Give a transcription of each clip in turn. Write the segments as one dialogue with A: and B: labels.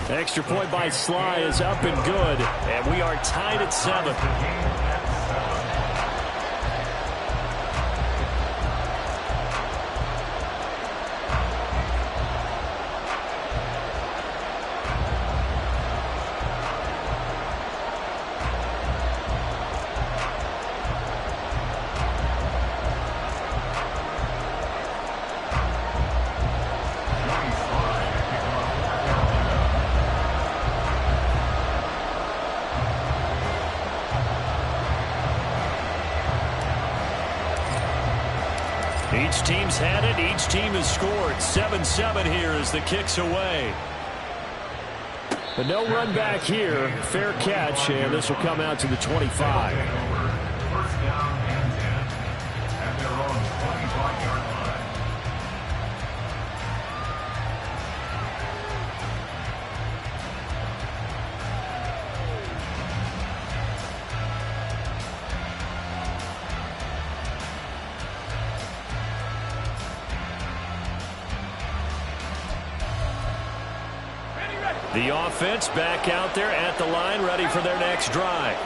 A: Extra point by Sly is up and good, and we are tied at 7. Each team's had it. Each team has scored. 7-7 here as the kick's away. But no run back here. Fair catch, and this will come out to the 25.
B: First down and 10 at their own 25-yard line.
A: The offense back out there at the line, ready for their next drive.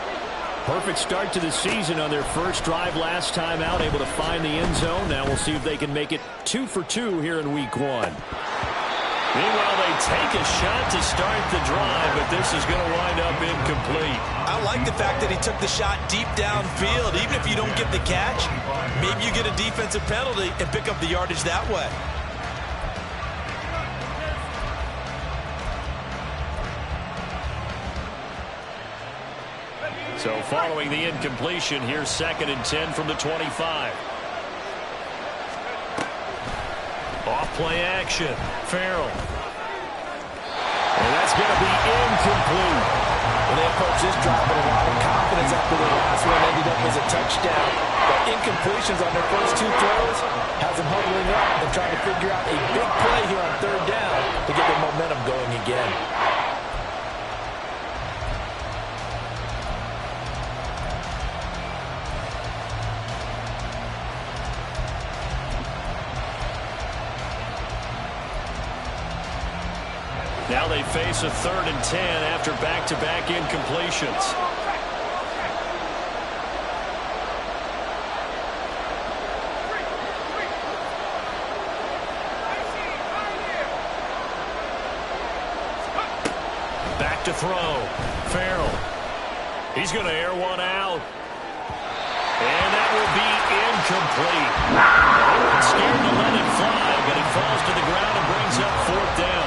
A: Perfect start to the season on their first drive last time out, able to find the end zone. Now we'll see if they can make it 2 for 2 here in week 1. Meanwhile, they take a shot to start the drive, but this is going to wind up incomplete.
C: I like the fact that he took the shot deep downfield. Even if you don't get the catch, maybe you get a defensive penalty and pick up the yardage that way.
A: So following the incompletion, here's 2nd and 10 from the 25. Off play action. Farrell. And that's going to be incomplete.
C: Well, they approached this drive with a lot of confidence after the last one ended up as a touchdown. But incompletions on their first 2 throws has them huddling up and trying to figure out a big play here on 3rd down to get their momentum going again.
A: Now they face a 3rd and 10 after back-to-back incompletions. Back to throw. Farrell. He's going to air one out. And that will be incomplete. Everyone's scared to let it fly, but it falls to the ground and brings up 4th down.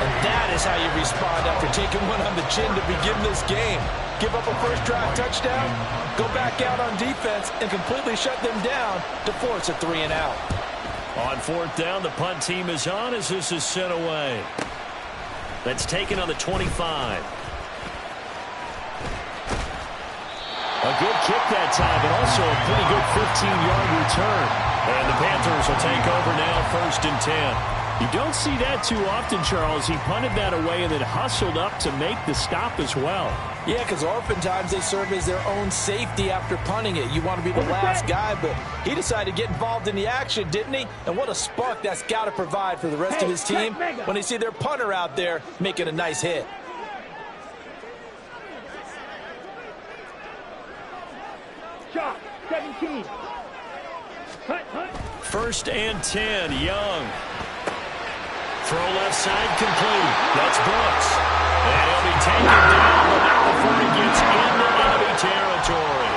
C: And that is how you respond after taking one on the chin to begin this game. Give up a first drive touchdown, go back out on defense, and completely shut them down to force a 3 and out.
A: On 4th down, the punt team is on as this is sent away. That's taken on the 25. A good kick that time, but also a pretty good 15-yard return. And the Panthers will take over now, 1st and 10. You don't see that too often, Charles. He punted that away and then hustled up to make the stop as well.
C: Yeah, because oftentimes they serve as their own safety after punting it. You want to be the last guy, but he decided to get involved in the action, didn't he? And what a spark that's got to provide for the rest of his team when they see their punter out there making a nice hit.
D: Shot, 17.
A: 1st and 10, Young. Throw left side complete. That's Brooks. And he'll be taken down, but not before he gets into enemy territory.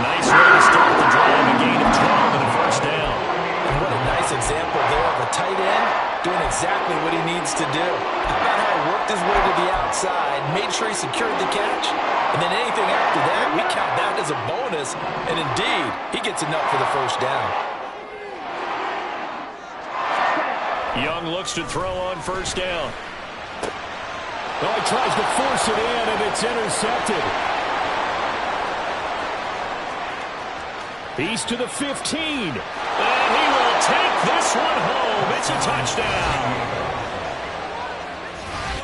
A: Nice way to start the drive. A gain of 12 and a 1st down.
C: And what a nice example there of a tight end doing exactly what he needs to do. How about how he worked his way to the outside, made sure he secured the catch, and then anything after that, we count that as a bonus. And indeed, he gets enough for the 1st down.
A: Young looks to throw on 1st down. Well, he tries to force it in, and it's intercepted. He's to the 15. And he will take this one home. It's a touchdown.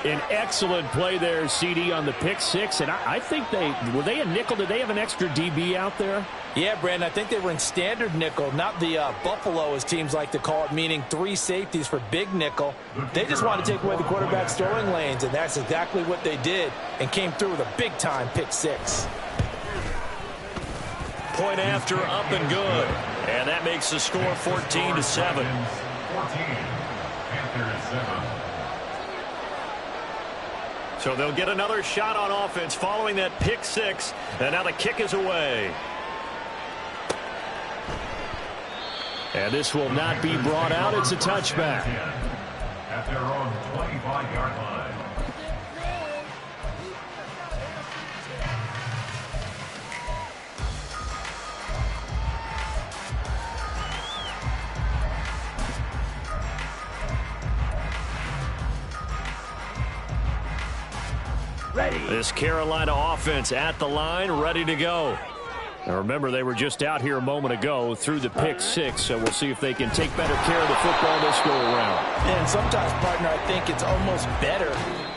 A: An excellent play there, CD, on the pick six. And I think were they a nickel? Did they have an extra DB out there?
C: Yeah, Brandon, I think they were in standard nickel, not the Buffalo, as teams like to call it, meaning 3 safeties for big nickel. They just wanted to take away the quarterback's throwing lanes, and that's exactly what they did and came through with a big-time pick six.
A: Point after, up and good. And that makes the score 14-7.
B: 14. Panthers 7.
A: So they'll get another shot on offense following that pick six. And now the kick is away. And this will not be brought out. It's a touchback.
B: At their own 25-yard line.
D: Ready.
A: This Carolina offense at the line, ready to go. Now remember, they were just out here a moment ago through the pick six, so we'll see if they can take better care of the football this go around.
C: And sometimes, partner, I think it's almost better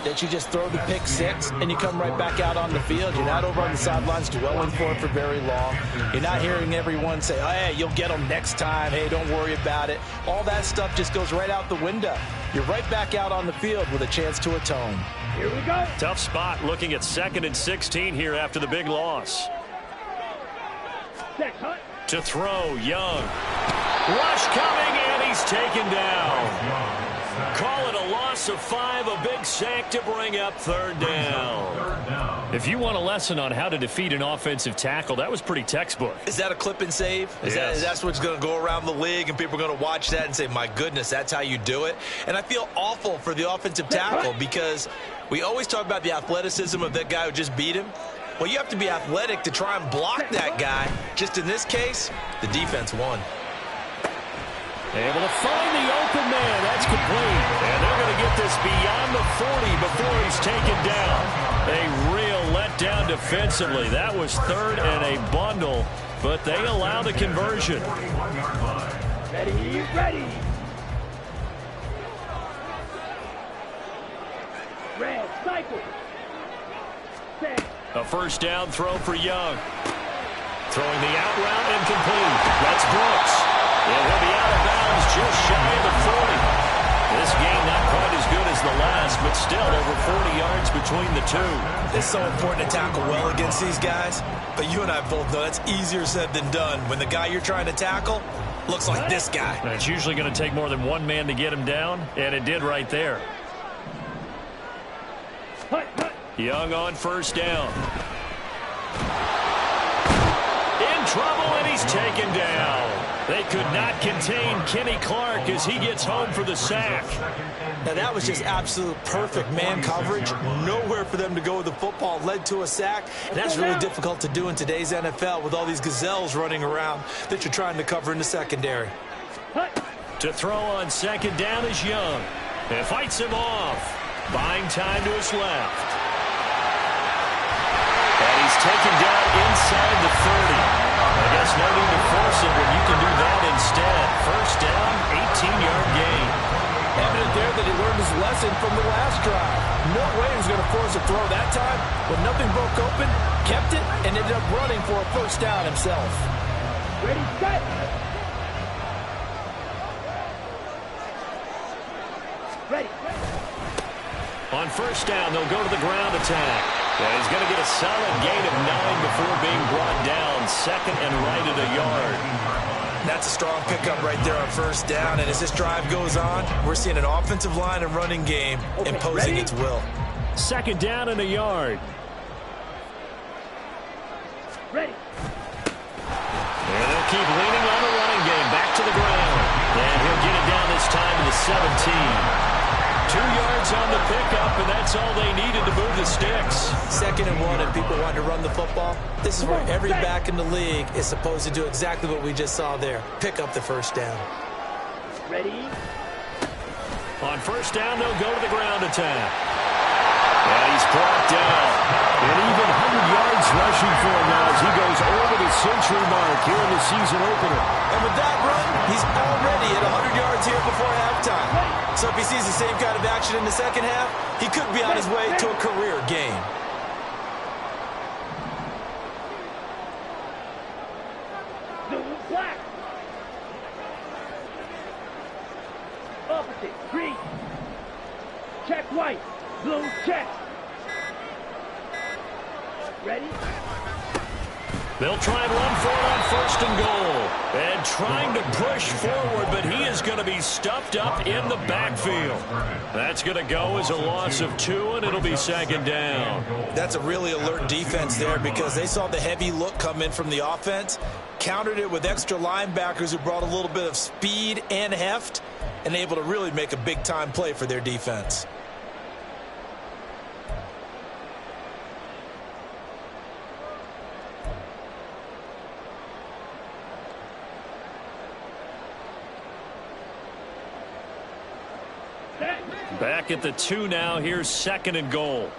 C: that you just throw the pick six and you come right back out on the field. You're not over on the sidelines dwelling for it for very long. You're not hearing everyone say, oh, hey, you'll get them next time. Hey, don't worry about it. All that stuff just goes right out the window. You're right back out on the field with a chance to atone.
D: Here we go.
A: Tough spot looking at 2nd and 16 here after the big loss.
D: Check, hunt.
A: To throw, Young. Rush coming, and he's taken down. Call it a loss of 5, a big sack to bring up 3rd down. If you want a lesson on how to defeat an offensive tackle, that was pretty textbook.
C: Is that a clip and save?
A: Yes.
C: That's what's going to go around the league, and people are going to watch that and say, my goodness, that's how you do it? And I feel awful for the offensive tackle because we always talk about the athleticism of that guy who just beat him. Well, you have to be athletic to try and block that guy. Just in this case, the defense won.
A: Able to find the open man. That's complete. And they're going to get this beyond the 40 before he's taken down. A real letdown defensively. That was 3rd and a bundle, but they allow the conversion.
D: Ready, ready. Red, cycle. Set.
A: A 1st down throw for Young. Throwing the out route incomplete. That's Brooks. And he'll be out of bounds just shy of the 40. This game not quite as good as the last, but still over 40 yards between the two.
C: It's so important to tackle well against these guys, but you and I both know that's easier said than done. When the guy you're trying to tackle looks like this guy.
A: And it's usually going to take more than one man to get him down, and it did right there.
D: Hunt, hunt.
A: Young on 1st down. In trouble, and he's taken down. They could not contain Kenny Clark as he gets home for the sack.
C: Now, that was just absolute perfect man coverage. Nowhere for them to go with the football. Led to a sack, and that's really difficult to do in today's NFL with all these gazelles running around that you're trying to cover in the secondary.
A: To throw on 2nd down is Young. And fights him off. Buying time to his left. And he's taken down inside the 30. I guess no need to force it when you can do that instead. 1st down, 18-yard gain.
C: Evident there that he learned his lesson from the last drive. No way he was going to force a throw that time. When nothing broke open, kept it, and ended up running for a 1st down himself.
D: Ready, set. Ready.
A: On 1st down, they'll go to the ground attack. And he's going to get a solid gain of 9 before being brought down. 2nd and right at a yard.
C: That's a strong pickup right there on 1st down. And as this drive goes on, we're seeing an offensive line and running game imposing its will.
A: 2nd down and a yard.
D: Ready.
A: And they'll keep leaning on the running game. Back to the ground. And he'll get it down this time to the 17. 2 yards on the pickup, and that's all they needed to move the sticks.
C: 2nd and 1, and people want to run the football. This is where every back in the league is supposed to do exactly what we just saw there. Pick up the 1st down.
D: Ready.
A: On 1st down, they'll go to the ground attack. And he's brought down. And even 100 yards rushing for him now as he goes over the century mark here in the season opener.
C: And with that run, he's already at 100 yards here before halftime. So if he sees the same kind of action in the second half, he could be on his way to a career game.
D: Blue, black. Opposite, green. Check white. Blue, check. Ready?
A: They'll try and run for it on first and goal. And trying to push forward, but he is going to be stuffed up in the backfield. That's going to go as a loss of 2, and it'll be second down.
C: That's a really alert defense there because they saw the heavy look come in from the offense, countered it with extra linebackers who brought a little bit of speed and heft, and able to really make a big-time play for their defense.
A: Back at the 2 now. Here's second and goal.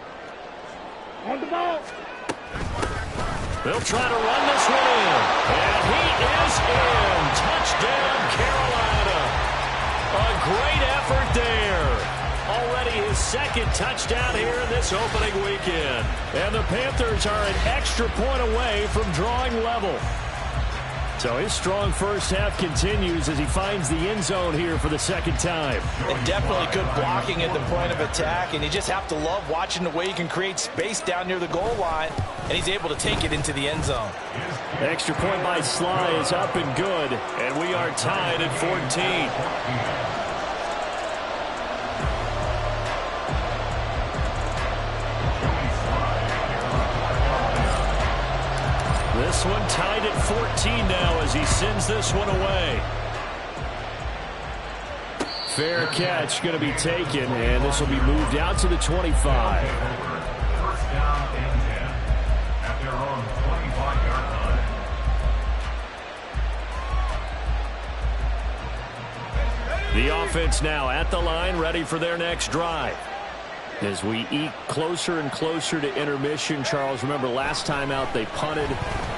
D: On the ball.
A: They'll try to run this one in. And he is in. Touchdown, Carolina. A great effort there. Already his second touchdown here in this opening weekend. And the Panthers are an extra point away from drawing level. So his strong first half continues as he finds the end zone here for the second time.
C: And definitely good blocking at the point of attack, and you just have to love watching the way he can create space down near the goal line, and he's able to take it into the end zone.
A: Extra point by Sly is up and good, and we are tied at 14. This one tied at 14 now as he sends this one away. Fair catch going to be taken, and this will be moved out to the 25.
B: First down and 10 at their own 25-yard line.
A: The offense now at the line, ready for their next drive. As we eke closer and closer to intermission, Charles, remember last time out they punted.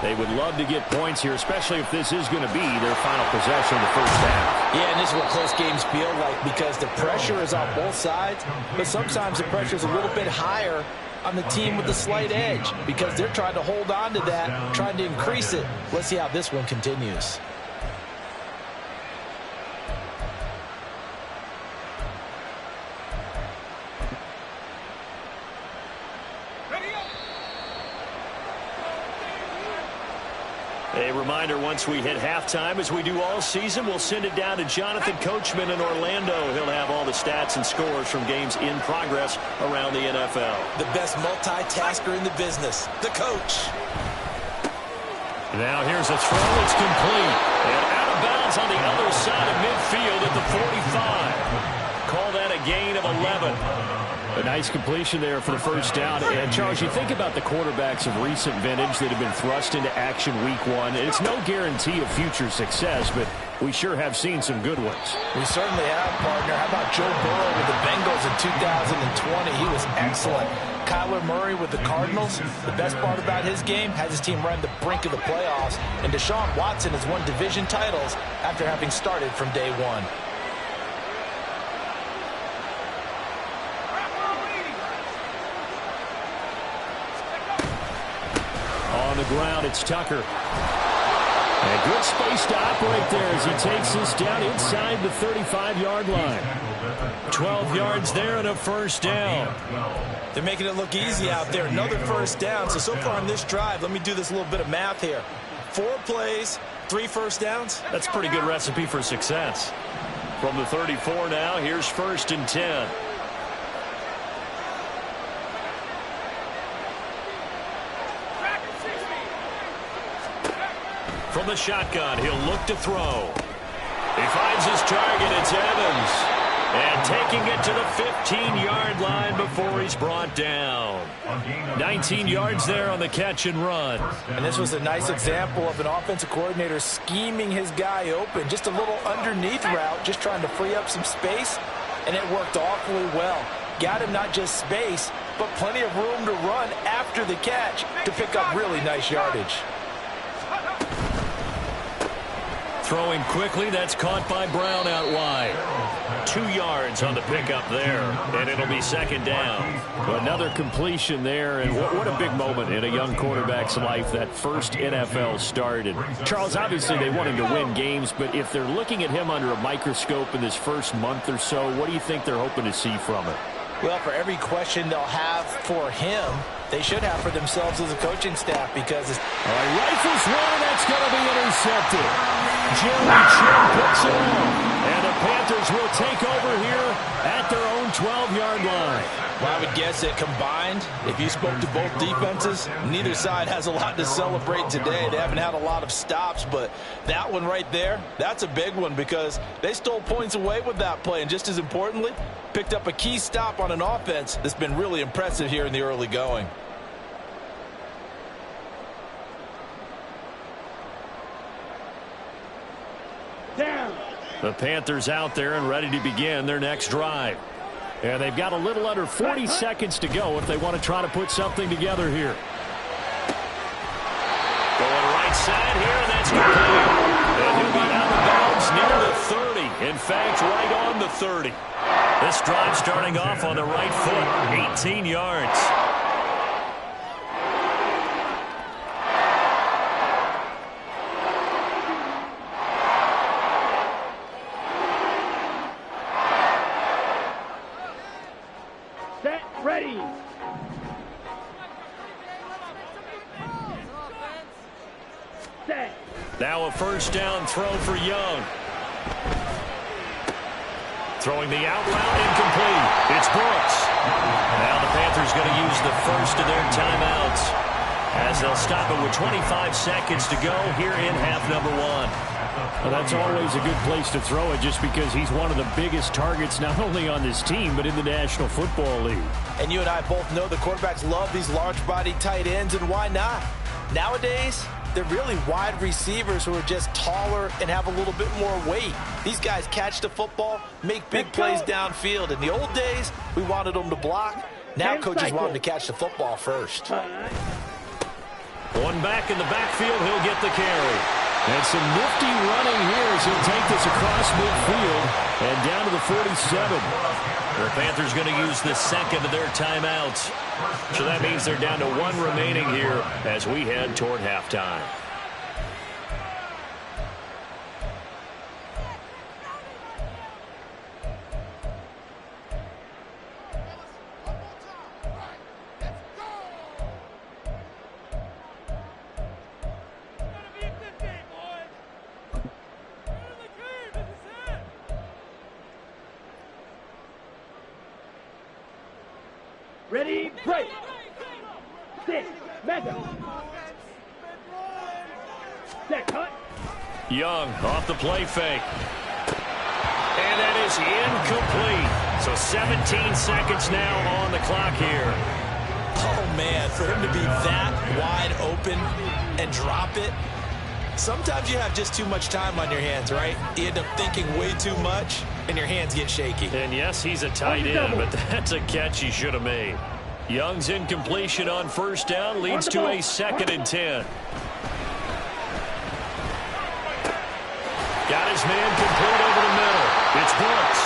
A: They would love to get points here, especially if this is going to be their final possession of the first half.
C: Yeah, and this is what close games feel like because the pressure is on both sides, but sometimes the pressure is a little bit higher on the team with the slight edge because they're trying to hold on to that, trying to increase it. Let's see how this one continues.
A: A reminder, once we hit halftime, as we do all season, we'll send it down to Jonathan Coachman in Orlando. He'll have all the stats and scores from games in progress around the NFL.
C: The best multitasker in the business, the coach.
A: Now here's a throw. It's complete. And out of bounds on the other side of midfield at the 45. Call that a gain of 11. A nice completion there for the first down. And, Charles, you think about the quarterbacks of recent vintage that have been thrust into action week 1. It's no guarantee of future success, but we sure have seen some good ones.
C: We certainly have, partner. How about Joe Burrow with the Bengals in 2020? He was excellent. Kyler Murray with the Cardinals. The best part about his game has his team run the brink of the playoffs. And Deshaun Watson has won division titles after having started from day 1.
A: On the ground, it's Tucker. And good space to operate there as he takes this down inside the 35-yard line. 12 yards there and a first down.
C: They're making it look easy out there. Another first down. So far on this drive, let me do this little bit of math here. 4 plays, 3 first downs.
A: That's a pretty good recipe for success. From the 34 now, here's first and 10. From the shotgun, he'll look to throw. He finds his target. It's Evans. And taking it to the 15-yard line before he's brought down. 19 yards there on the catch and run.
C: And this was a nice example of an offensive coordinator scheming his guy open. Just a little underneath route, just trying to free up some space. And it worked awfully well. Got him not just space, but plenty of room to run after the catch to pick up really nice yardage.
A: Throwing quickly, that's caught by Brown out wide. about 2 yards on the pickup there, and it'll be second down. Another completion there, and what a big moment in a young quarterback's life, that first NFL start. And Charles, obviously they want him to win games, but if they're looking at him under a microscope in this first month or so, what do you think they're hoping to see from it?
C: Well, for every question they'll have for him, they should have for themselves as a coaching staff, because it's...
A: All right, rifles one, and that's going to be intercepted. Jerry Chin picks it up. And the Panthers will take over here at their own 12-yard line.
C: Well, I would guess that combined, if you spoke to both defenses, neither side has a lot to celebrate today. They haven't had a lot of stops, but that one right there, that's a big one, because they stole points away with that play. And just as importantly, picked up a key stop on an offense that's been really impressive here in the early going.
D: Down.
A: The Panthers out there and ready to begin their next drive. And they've got a little under 40 seconds to go if they want to try to put something together here. Going right side here, and that's complete. And he'll be out of bounds near the 30. In fact, right on the 30. This drive starting off on the right foot, 18 yards.
D: Ready. Set.
A: Now a first down throw for Young. Throwing the out route, incomplete. It's Brooks. Now the Panthers going to use the first of their timeouts as they'll stop it with 25 seconds to go here in half number 1. Well, that's always a good place to throw it, just because he's one of the biggest targets not only on this team but in the National Football League.
C: And you and I both know the quarterbacks love these large-body tight ends, and why not? Nowadays, they're really wide receivers who are just taller and have a little bit more weight. These guys catch the football, make big plays downfield. In the old days, we wanted them to block. Now coaches want them to catch the football first.
A: One back in the backfield, he'll get the carry. And some nifty running here as he'll take this across midfield and down to the 47. The Panthers going to use the second of their timeouts. So that means they're down to 1 remaining here as we head toward halftime.
D: Ready, break. Sit, Madden. Set, cut.
A: Young off the play fake. And that is incomplete. So 17 seconds now on the clock here.
C: Oh, man, for him to be that wide open and drop it, sometimes you have just too much time on your hands, right? You end up thinking way too much, and your hands get shaky.
A: And yes, he's a tight end, but that's a catch he should have made. Young's incompletion on first down leads to a 2nd and 10. Got his man complete over the middle. It's Brooks.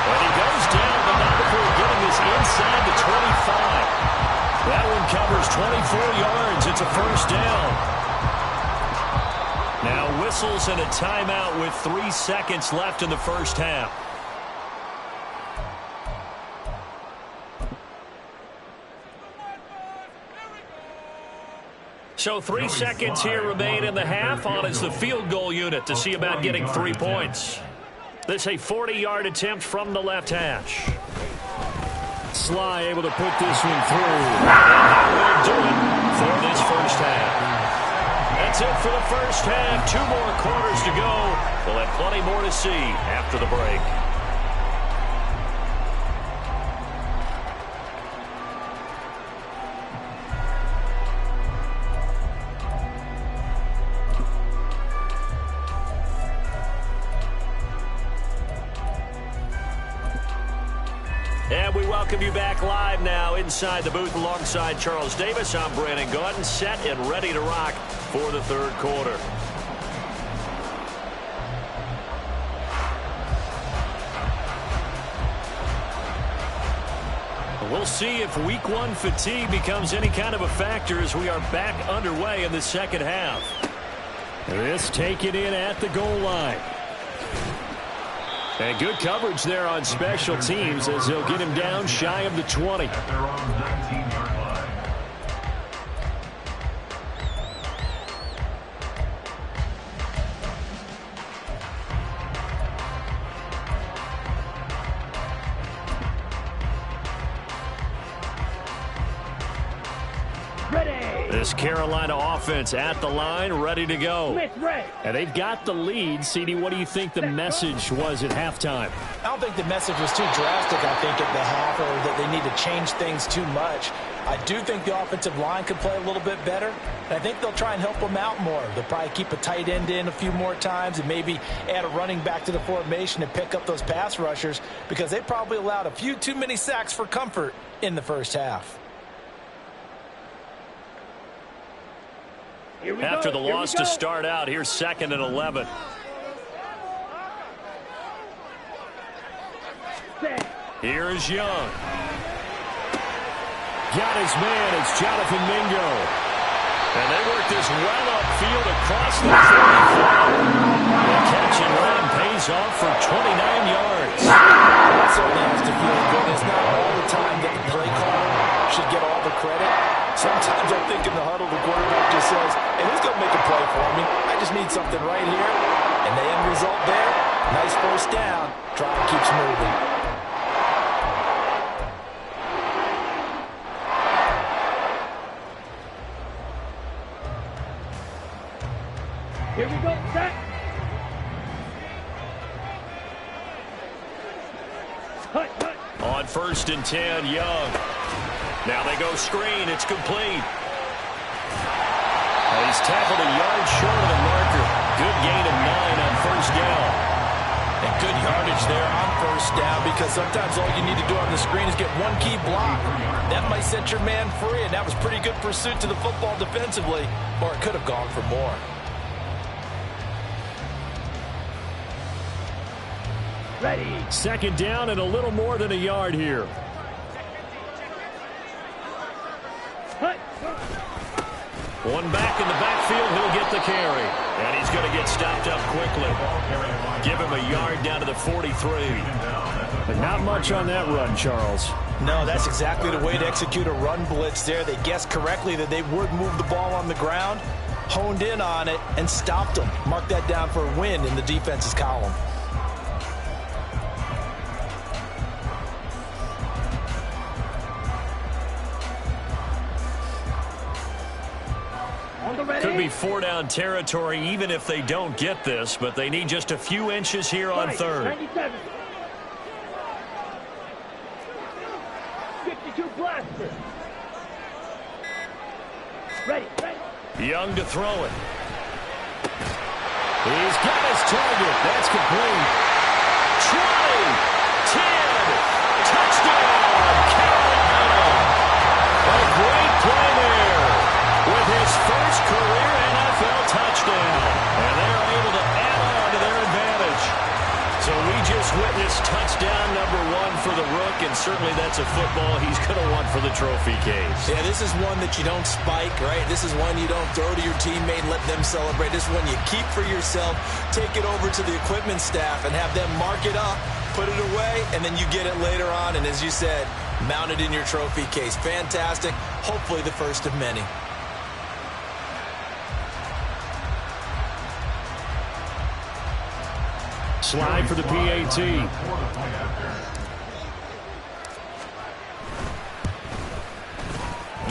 A: And he goes down, but not before getting this inside the 25. That one covers 24 yards. It's a first down. Now whistles and a timeout with 3 seconds left in the first half. So 3 seconds here remain in the half. On is the field goal unit to see about getting 3 points. This a 40-yard attempt from the left hash. Sly able to put this one through. And that will do it for this first half. That's it for the first half. 2 more quarters to go. We'll have plenty more to see after the break. And we welcome you back live now inside the booth alongside Charles Davis. I'm Brandon Gaudin, set and ready to rock for the third quarter. We'll see if week one fatigue becomes any kind of a factor as we are back underway in the second half. This taken in at the goal line. And good coverage there on special teams as they'll get him down shy of the 20.
B: At their own 19-yard line.
A: This Carolina offense at the line, ready to go. And they've got the lead. CD, what do you think the message was at halftime?
C: I don't think the message was too drastic, I think, at the half, or that they need to change things too much. I do think the offensive line could play a little bit better, and I think they'll try and help them out more. They'll probably keep a tight end in a few more times and maybe add a running back to the formation and pick up those pass rushers because they probably allowed a few too many sacks for comfort in the first half.
A: After the loss to start out, here's 2nd and 11. Here's Young. Got his man. It's Jonathan Mingo. And they work this well upfield across the 35. The catch and run pays off for 29 yards.
C: That certainly has to feel good. It's not all the time that the play caller should get all the credit. Sometimes I think in the huddle, the quarterback just says, hey, who's going to make a play for me? I just need something right here. And the end result there, nice first down. Drive keeps moving.
D: Here we go, set.
A: On 1st and 10, Young. Now they go screen. It's complete. He's tackled a yard short of the marker. Good gain of 9 on 1st down.
C: And good yardage there on 1st down because sometimes all you need to do on the screen is get one key block. That might set your man free, and that was pretty good pursuit to the football defensively, or it could have gone for more.
D: Ready.
A: 2nd down and a little more than a yard here. One back in the backfield, he'll get the carry. And he's going to get stopped up quickly. Give him a yard down to the 43. But not much on that run, Charles.
C: No, that's exactly the way to execute a run blitz there. They guessed correctly that they would move the ball on the ground, honed in on it, and stopped them. Mark that down for a win in the defense's column.
A: Could be 4-down territory even if they don't get this, but they need just a few inches here on 3rd.
D: 97. 52 blaster. Ready.
A: Young to throw it. He's got his target. That's complete. 20, 10, touchdown, Carolina. A great play there with his first career NFL touchdown. And they're able to add on to their advantage. So we just witnessed touchdown number 1 for the Rook, and certainly that's a football he's going to want for the trophy case.
C: Yeah, this is one that you don't spike, right? This is one you don't throw to your teammate and let them celebrate. This is one you keep for yourself, take it over to the equipment staff and have them mark it up, put it away, and then you get it later on. And as you said, mount it in your trophy case. Fantastic. Hopefully the first of many.
A: Slide for the PAT.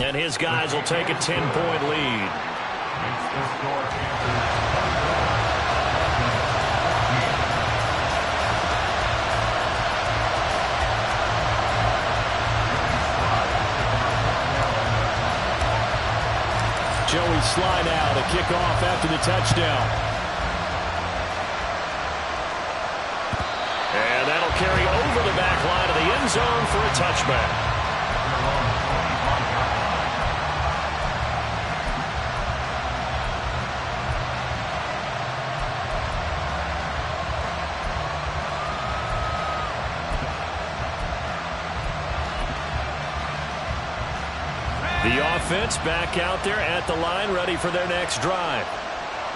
A: And his guys will take a 10-point lead. Joey Slye now to kick off after the touchdown. And that'll carry over the back line of the end zone for a touchback. The offense back out there at the line, ready for their next drive.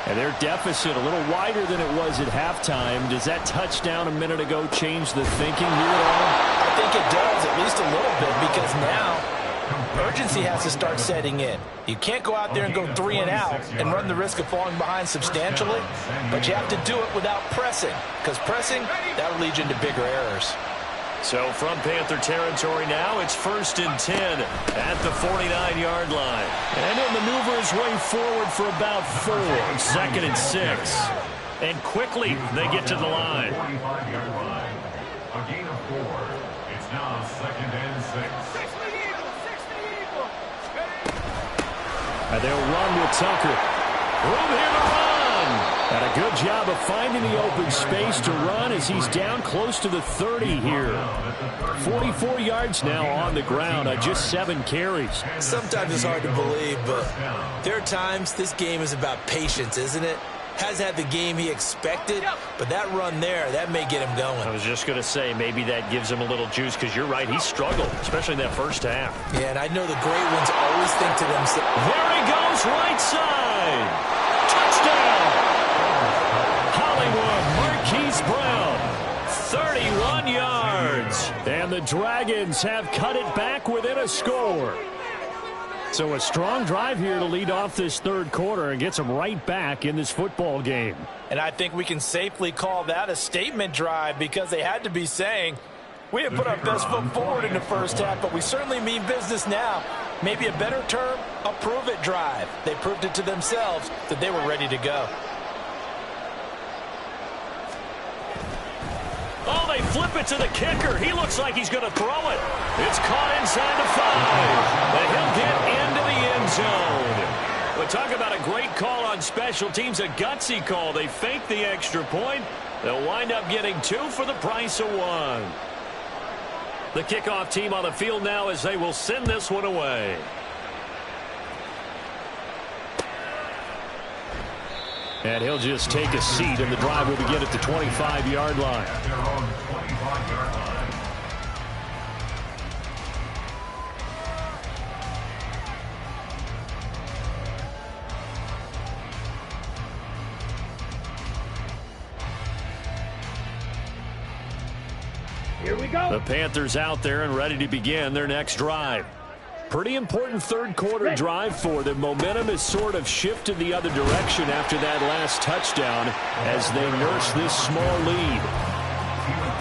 A: And their deficit a little wider than it was at halftime. Does that touchdown a minute ago change the thinking here at all?
C: I think it does, at least a little bit, because now urgency has to start setting in. You can't go out there and go 3 and out and run the risk of falling behind substantially, but you have to do it without pressing, because pressing, that'll lead you into bigger errors.
A: So from Panther territory now, it's 1st and 10 at the 49-yard line. And he'll maneuver his way forward for about 4, 2nd and 6. And quickly they get to the line.
B: 45-yard line. A gain of 4. It's now 2nd and 6.
A: And they'll run with Tucker. Room here to run. And a good job of finding the open space to run as he's down close to the 30 here. 44 yards now on the ground on just 7 carries.
C: Sometimes it's hard to believe, but there are times this game is about patience, isn't it? Hasn't had the game he expected, but that run there, that may get him going.
A: I was just going to say, maybe that gives him a little juice, because you're right, he struggled, especially in that first half.
C: Yeah, and I know the great ones always think to themselves.
A: There he goes, right side. Touchdown. Hollywood, Marquise Brown, 31 yards. And the Dragons have cut it back within a score. So a strong drive here to lead off this third quarter and gets them right back in this football game.
C: And I think we can safely call that a statement drive, because they had to be saying, we have put our best foot forward in the first half, but we certainly mean business now. Maybe a better term, a prove-it drive. They proved it to themselves that they were ready to go.
A: Oh, they flip it to the kicker. He looks like he's going to throw it. It's caught inside the 5. But he'll get into the end zone. But talk about a great call on special teams, a gutsy call. They fake the extra point. They'll wind up getting 2 for the price of 1. The kickoff team on the field now as they will send this one away. And he'll just take a seat, and the drive will begin at the 25-yard line.
B: At their own 25-yard line.
D: Here we go.
A: The Panthers out there and ready to begin their next drive. Pretty important third quarter drive for them. Momentum has sort of shifted the other direction after that last touchdown as they nurse this small lead.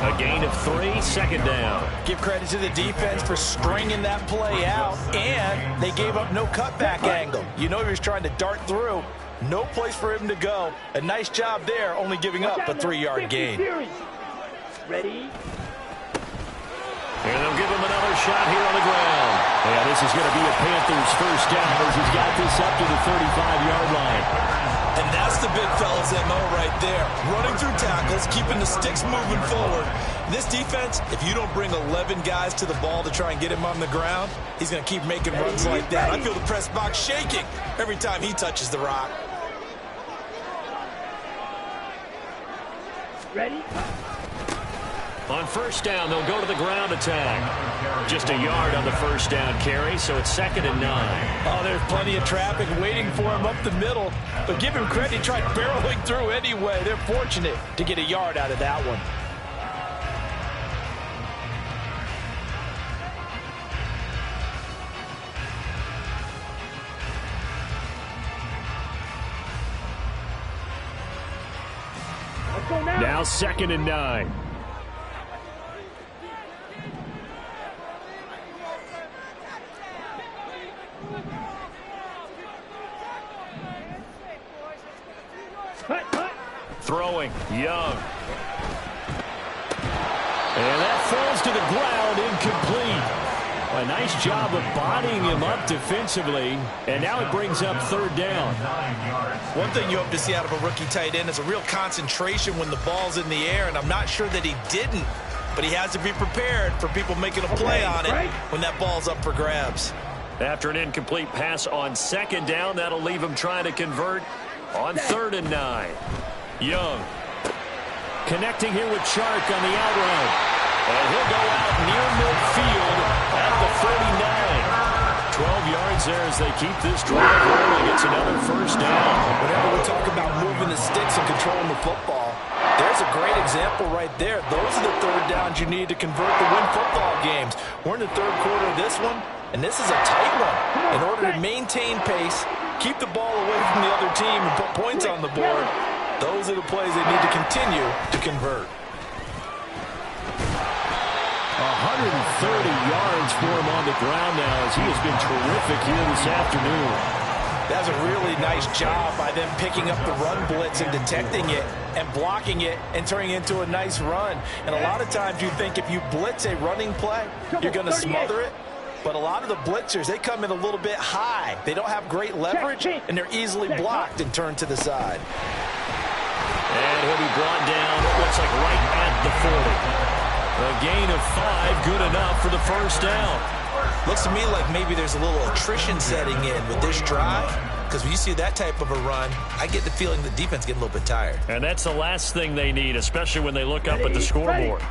A: A gain of 3, 2nd down.
C: Give credit to the defense for stringing that play out, and they gave up no cutback angle. You know he was trying to dart through. No place for him to go. A nice job there, only giving up a 3-yard gain.
D: Ready?
A: And they'll give him another shot here on the ground. Yeah, this is going to be a Panthers first down as he's got this up to the 35-yard line.
C: And that's the big fella's MO right there. Running through tackles, keeping the sticks moving forward. This defense, if you don't bring 11 guys to the ball to try and get him on the ground, he's going to keep making runs like that. I feel the press box shaking every time he touches the rock.
D: Ready?
A: On first down, they'll go to the ground attack. Just a yard on the first down carry, so it's 2nd and 9.
C: Oh, there's plenty of traffic waiting for him up the middle. But give him credit, he tried barreling through anyway. They're fortunate to get a yard out of that one.
D: Let's go now.
A: Now 2nd and 9. Throwing, Young. And that falls to the ground, incomplete. A nice job of bodying him up defensively, and now it brings up 3rd down.
C: One thing you hope to see out of a rookie tight end is a real concentration when the ball's in the air, and I'm not sure that he didn't, but he has to be prepared for people making a play on it when that ball's up for grabs.
A: After an incomplete pass on 2nd down, that'll leave him trying to convert on 3rd and 9. Young connecting here with Chark on the out route. And he'll go out near midfield at the 39. 12 yards as they keep this drive rolling. It's another first down.
C: Whenever we talk about moving the sticks and controlling the football, there's a great example right there. Those are the third downs you need to convert to win football games. We're in the third quarter of this one, and this is a tight one. In order to maintain pace, keep the ball away from the other team, and put points on the board, those are the plays they need to continue to convert.
A: 130 yards for him on the ground now as he has been terrific here this afternoon.
C: That's a really nice job by them picking up the run blitz and detecting it and blocking it and turning it into a nice run. And a lot of times you think if you blitz a running play, you're going to smother it. But a lot of the blitzers, they come in a little bit high. They don't have great leverage, and they're easily blocked and turned to the side.
A: And he'll be brought down, it looks like right at the 40. A gain of 5, good enough for the first down.
C: Looks to me like maybe there's a little attrition setting in with this drive, because when you see that type of a run, I get the feeling the defense getting a little bit tired.
A: And that's the last thing they need, especially when they look up at the scoreboard.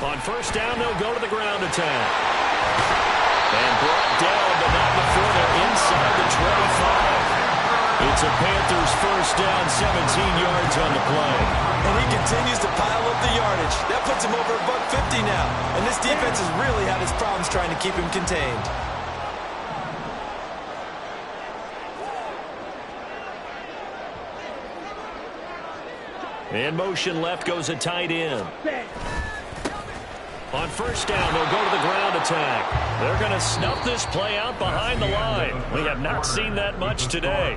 A: On first down, they'll go to the ground attack. And brought down, but not before they're inside the 25. It's a Panthers first down, 17 yards on the play.
C: And he continues to pile up the yardage. That puts him over $150 now. And this defense has really had its problems trying to keep him contained.
A: In motion left goes a tight end. On first down, they'll go to the ground attack. They're going to snuff this play out behind the line. We have not seen that much today.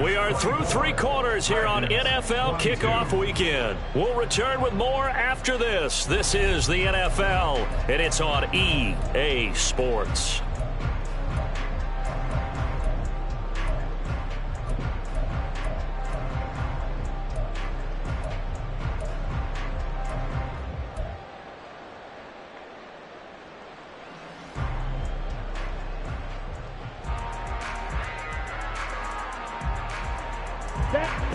A: We are through 3 quarters here on NFL Kickoff Weekend. We'll return with more after this. This is the NFL, and it's on EA Sports.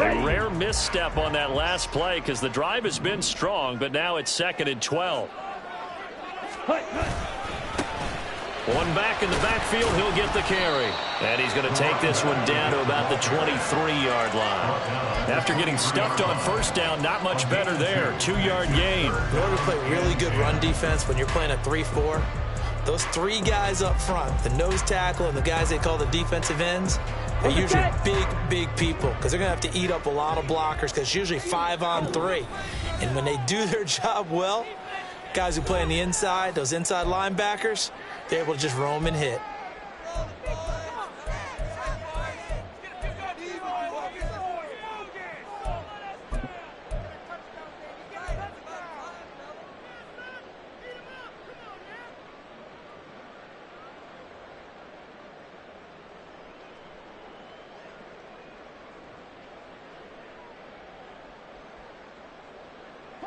A: A rare misstep on that last play because the drive has been strong, but now it's 2nd and 12. One back in the backfield, he'll get the carry. And he's going to take this one down to about the 23-yard line. After getting stuffed on first down, not much better there. 2-yard gain.
C: In order to play really good run defense when you're playing a 3-4, those 3 guys up front, the nose tackle and the guys they call the defensive ends, they're usually big people because they're going to have to eat up a lot of blockers because it's usually 5 on 3. And when they do their job well, guys who play on the inside, those inside linebackers, they're able to just roam and hit.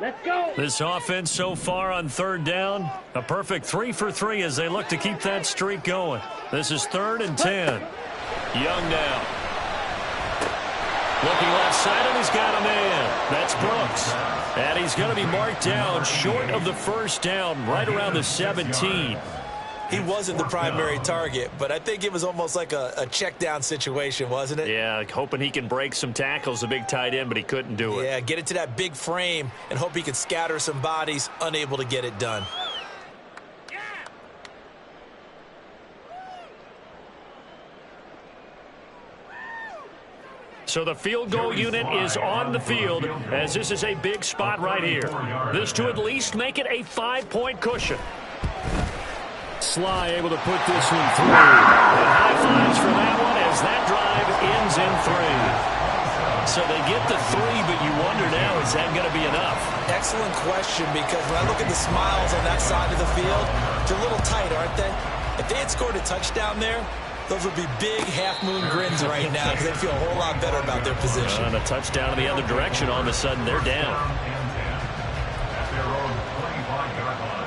D: Let's go.
A: This offense so far on third down, a perfect 3 for 3 as they look to keep that streak going. This is 3rd and 10. Young now. Looking left side, and he's got a man. That's Brooks. And he's going to be marked down short of the first down, right around the 17.
C: He wasn't the primary target, but I think it was almost like a check down situation, wasn't it?
A: Yeah, hoping he can break some tackles, a big tight end, but he couldn't do it.
C: Yeah, get it to that big frame and hope he can scatter some bodies, unable to get it done.
A: So the field goal unit is on the field as this is a big spot right here. This to at least make it a 5-point cushion. Sly able to put this one through. And high fives for that one as that drive ends in 3. So they get the 3, but you wonder now, is that going to be enough?
C: Excellent question, because when I look at the smiles on that side of the field, they're a little tight, aren't they? If they had scored a touchdown there, those would be big half-moon grins right now because they feel a whole lot better about their position.
A: And a touchdown in the other direction, all of a sudden they're down.
B: At their own 25-yard line.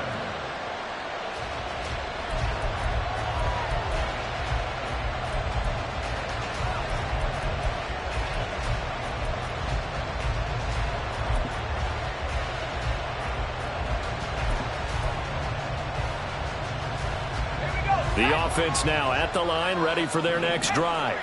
A: The offense now at the line, ready for their next drive.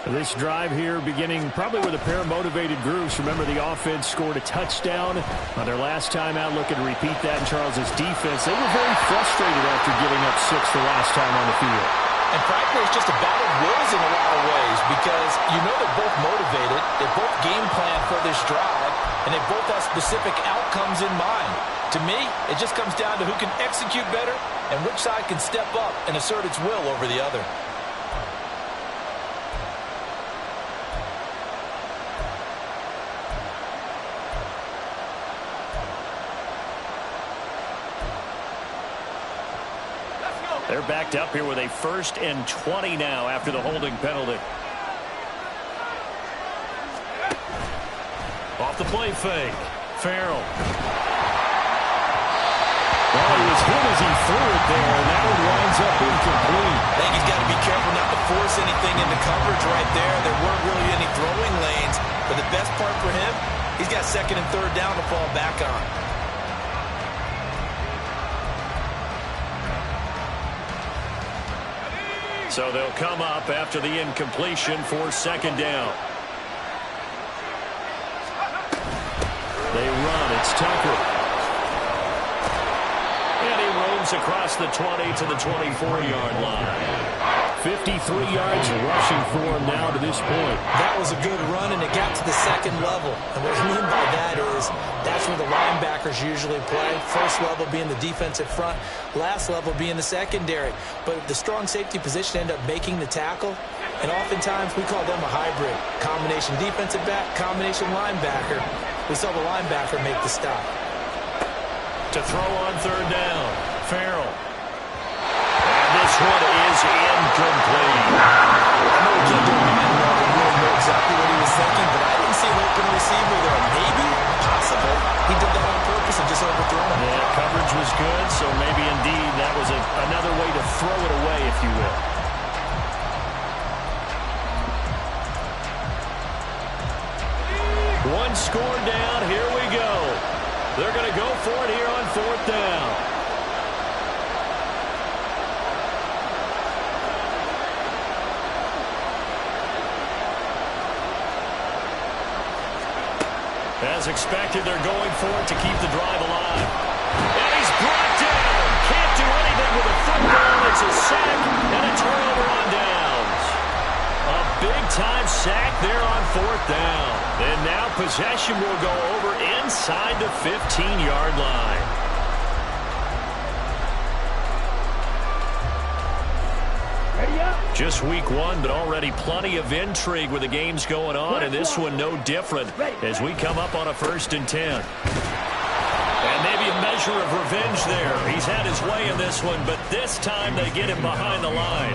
A: This drive here beginning probably with a pair of motivated groups. Remember, the offense scored a touchdown on their last time out, looking to repeat that in Charles's defense. They were very frustrated after giving up 6 the last time on the field.
C: And frankly, it's just a battle of wills in a lot of ways because you know they're both motivated, they both game plan for this drive, and they both have specific outcomes in mind. To me, it just comes down to who can execute better and which side can step up and assert its will over the other.
A: They're backed up here with a 1st and 20 now after the holding penalty. Off the play fake. Farrell. Well, he was hit as he threw it there, and that one winds up incomplete.
C: I think he's got to be careful not to force anything into coverage right there. There weren't really any throwing lanes, but the best part for him, he's got 2nd and 3rd down to fall back on.
A: So they'll come up after the incompletion for 2nd down. They run. It's Tucker. And he roams across the 20 to the 24-yard line. 53 yards rushing for him now to this point.
C: That was a good run, and it got to the 2nd level. And what I mean by that is that's where the linebackers usually play. 1st level being the defensive front, last level being the secondary. But the strong safety position ended up making the tackle, and oftentimes we call them a hybrid. Combination defensive back, combination linebacker. We saw the linebacker make the stop.
A: To throw on 3rd down, Farrell. This one is incomplete.
C: I know we can't do a Madden log and really know exactly what he was thinking, but I didn't see an open receiver there. Maybe, possible, he did that on purpose and just overthrew him.
A: Yeah, coverage was good, so maybe indeed that was another way to throw it away, if you will. One score down, here we go. They're going to go for it here on 4th down. As expected, they're going for it to keep the drive alive. And he's brought down. Can't do anything with a football. It's a sack and a turnover on downs. A big-time sack there on 4th down. And now possession will go over inside the 15-yard line. Just week 1, but already plenty of intrigue with the games going on, and this one no different as we come up on a 1st and 10. And maybe a measure of revenge there. He's had his way in this one, but this time they get him behind the line.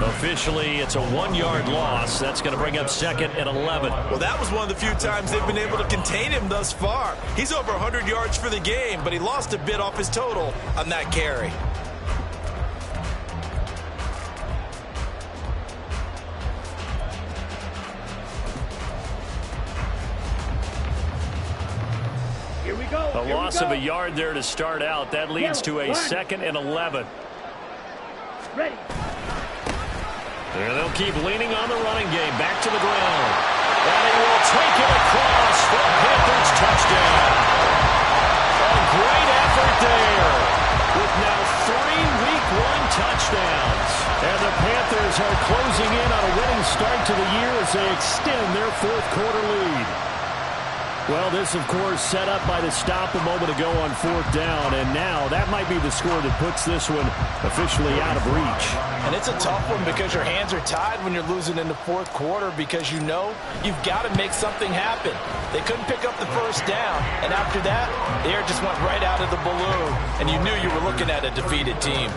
A: Officially, it's a 1-yard loss. That's going to bring up 2nd and 11.
C: Well, that was one of the few times they've been able to contain him thus far. He's over 100 yards for the game, but he lost a bit off his total on that carry.
A: A loss of a yard there to start out. That leads to a 2nd and 11.
D: Ready.
A: And they'll keep leaning on the running game. Back to the ground. And he will take it across for a Panthers touchdown. A great effort there. With now 3 Week 1 touchdowns. And the Panthers are closing in on a winning start to the year as they extend their 4th quarter lead. Well, this, of course, set up by the stop a moment ago on 4th down, and now that might be the score that puts this one officially out of reach.
C: And it's a tough one because your hands are tied when you're losing in the 4th quarter because you know you've got to make something happen. They couldn't pick up the 1st down, and after that, the air just went right out of the balloon, and you knew you were looking at a defeated team.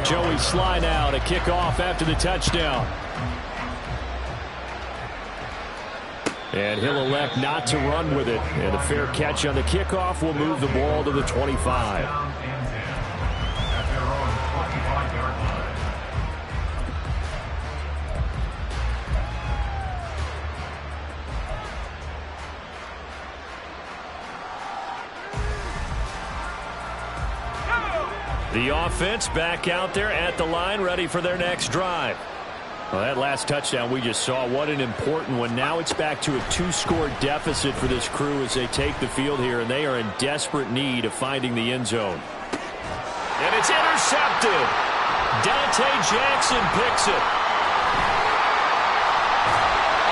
A: Joey Sly now to kick off after the touchdown. And he'll elect not to run with it. And a fair catch on the kickoff will move the ball to the 25. The offense back out there at the line, ready for their next drive. Well, that last touchdown we just saw, what an important one. Now it's back to a 2-score deficit for this crew as they take the field here, and they are in desperate need of finding the end zone. And it's intercepted. Dante Jackson picks it.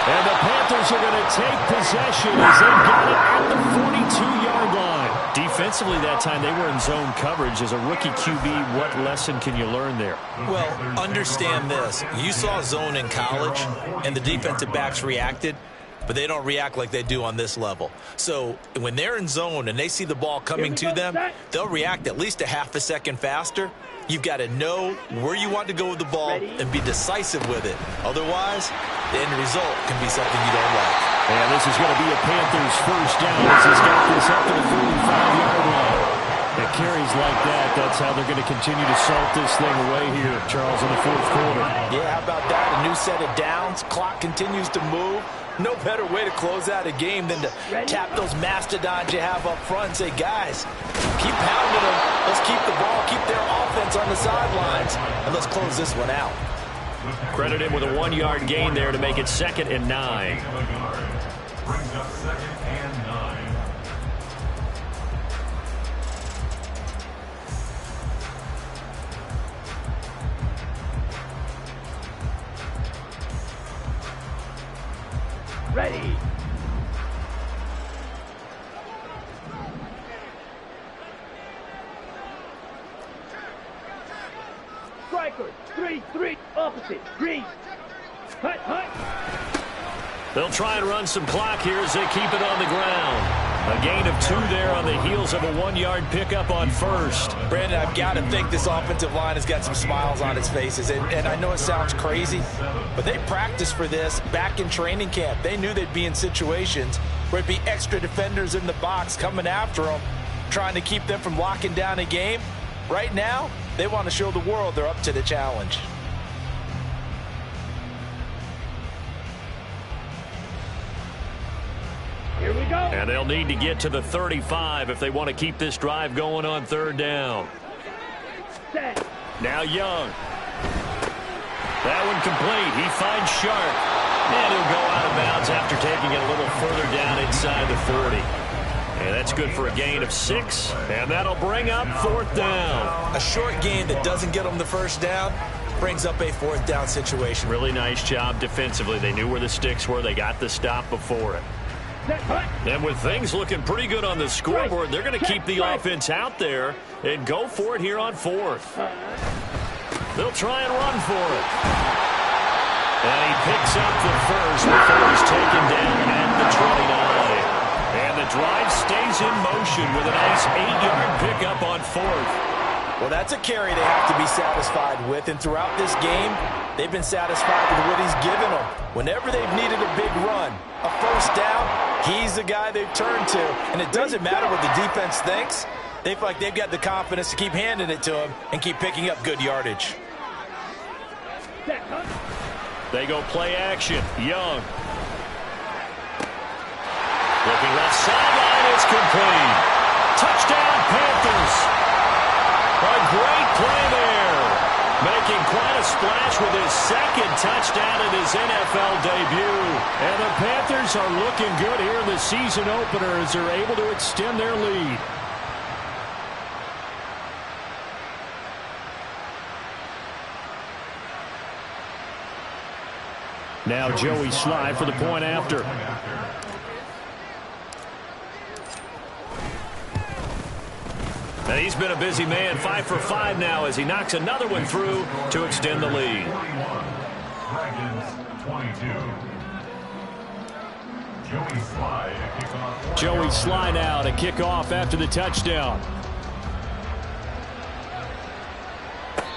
A: And the Panthers are going to take possession as they've got it at the 42-yard line. Defensively that time, they were in zone coverage. As a rookie QB, what lesson can you learn there?
C: Well, understand this. You saw zone in college, and the defensive backs reacted, but they don't react like they do on this level. So when they're in zone and they see the ball coming to them, they'll react at least a half a second faster. You've got to know where you want to go with the ball and be decisive with it. Otherwise, the end result can be something you don't like.
A: And this is going to be a Panthers first down as he's got this up to the 45-yard line. It carries like that. That's how they're going to continue to salt this thing away here, Charles, in the fourth quarter.
C: Yeah, how about that? A new set of downs. Clock continues to move. No better way to close out a game than to tap those mastodons you have up front and say, guys, keep pounding them. Let's keep the ball, keep their offense on the sidelines, and let's close this one out.
A: Credit him with a 1-yard gain there to make it 2nd and 9.
B: Brings up 2nd and 9.
D: Ready. Striker, 3-3, opposite, green. Hut, hut.
A: They'll try and run some clock here as they keep it on the ground. A gain of 2 there on the heels of a 1-yard pickup on first.
C: Brandon, I've got to think this offensive line has got some smiles on its faces. And I know it sounds crazy, but they practiced for this back in training camp. They knew they'd be in situations where it'd be extra defenders in the box coming after them, trying to keep them from locking down a game. Right now, they want to show the world they're up to the challenge.
D: Here we go.
A: And they'll need to get to the 35 if they want to keep this drive going on 3rd down.
D: Set.
A: Now Young. That one complete. He finds Sharp. And he'll go out of bounds after taking it a little further down inside the 30. And that's good for a gain of 6. And that'll bring up 4th down.
C: A short gain that doesn't get them the first down brings up a 4th down situation.
A: Really nice job defensively. They knew where the sticks were. They got the stop before it. And with things looking pretty good on the scoreboard, they're going to keep the offense out there and go for it here on 4th. They'll try and run for it. And he picks up the first before he's taken down at the 29. And the drive stays in motion with a nice 8-yard pickup on 4th.
C: Well, that's a carry they have to be satisfied with. And throughout this game, they've been satisfied with what he's given them. Whenever they've needed a big run, a first down, he's the guy they've turned to. And it doesn't matter what the defense thinks. They feel like they've got the confidence to keep handing it to him and keep picking up good yardage.
A: They go play action. Young. Looking left sideline, it's complete. Touchdown, Panthers. A great play there. Making quite a splash with his 2nd touchdown in his NFL debut. And the Panthers are looking good here in the season opener as they're able to extend their lead. Now Joey Sly for the point after. And he's been a busy man, 5 for 5 now as he knocks another one through to extend the lead. Joey Sly now to kick off after the touchdown.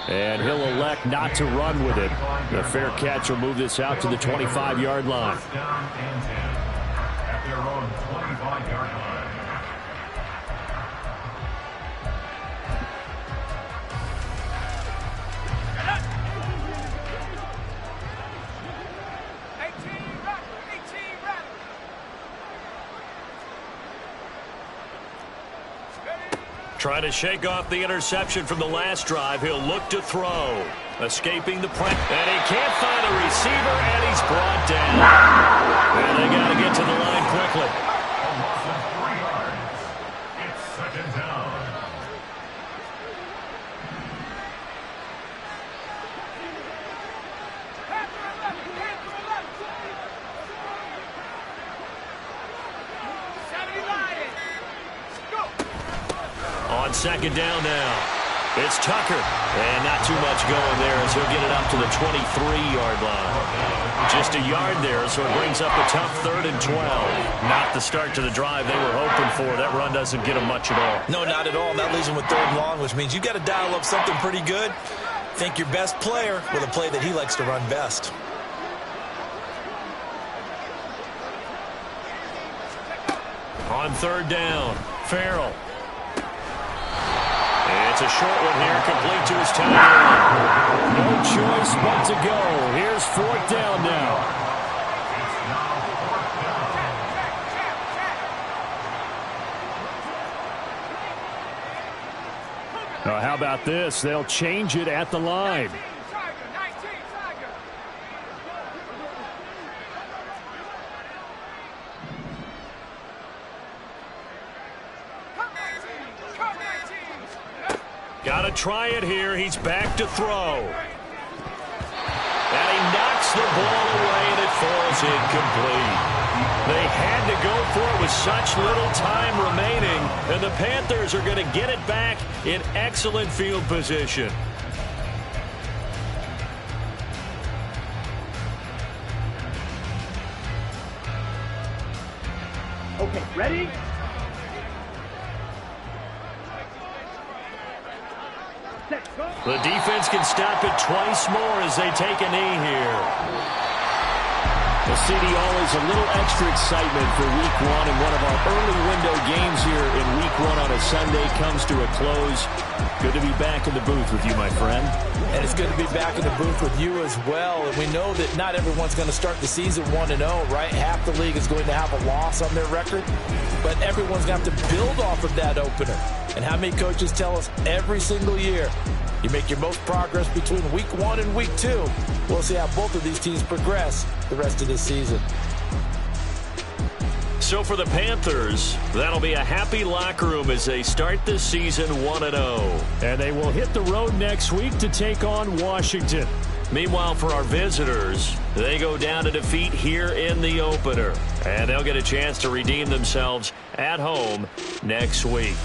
A: And he'll elect not to run with it. The fair catch will move this out to the 25-yard line.
B: At their own 25-yard line.
A: Trying to shake off the interception from the last drive. He'll look to throw. Escaping the press. And he can't find a receiver, and he's brought down. And they got to get to the line quickly.
B: Less than 3 yards. It's second down.
A: On second down now. It's Tucker. And not too much going there as he'll get it up to the 23-yard line. Just a yard there, so it brings up a tough 3rd and 12. Not the start to the drive they were hoping for. That run doesn't get them much at all.
C: No, not at all. That leaves them with 3rd and long, which means you've got to dial up something pretty good. Think your best player with a play that he likes to run best.
A: On 3rd down, Farrell. It's a short one here, complete to his tight end. No choice but to go. Here's 4th down now.
B: It's now 4th down.
A: How about this? They'll change it at the line. Got to try it here. He's back to throw. And he knocks the ball away, and it falls incomplete. They had to go for it with such little time remaining, and the Panthers are going to get it back in excellent field position.
D: Okay, ready?
A: The defense can stop it twice more as they take a knee here. Well, CD, always a little extra excitement for Week 1, and one of our early window games here in Week 1 on a Sunday comes to a close. Good to be back in the booth with you, my friend.
C: And it's good to be back in the booth with you as well. And we know that not everyone's going to start the season 1-0, right? Half the league is going to have a loss on their record. But everyone's going to have to build off of that opener. And how many coaches tell us every single year, you make your most progress between Week 1 and Week 2. We'll see how both of these teams progress the rest of this season.
A: So for the Panthers, that'll be a happy locker room as they start this season 1-0. And they will hit the road next week to take on Washington. Meanwhile, for our visitors, they go down to defeat here in the opener. And they'll get a chance to redeem themselves at home next week.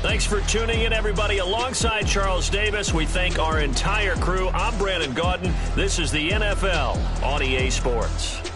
A: Thanks for tuning in, everybody. Alongside Charles Davis, we thank our entire crew. I'm Brandon Gaudin. This is the NFL on EA Sports.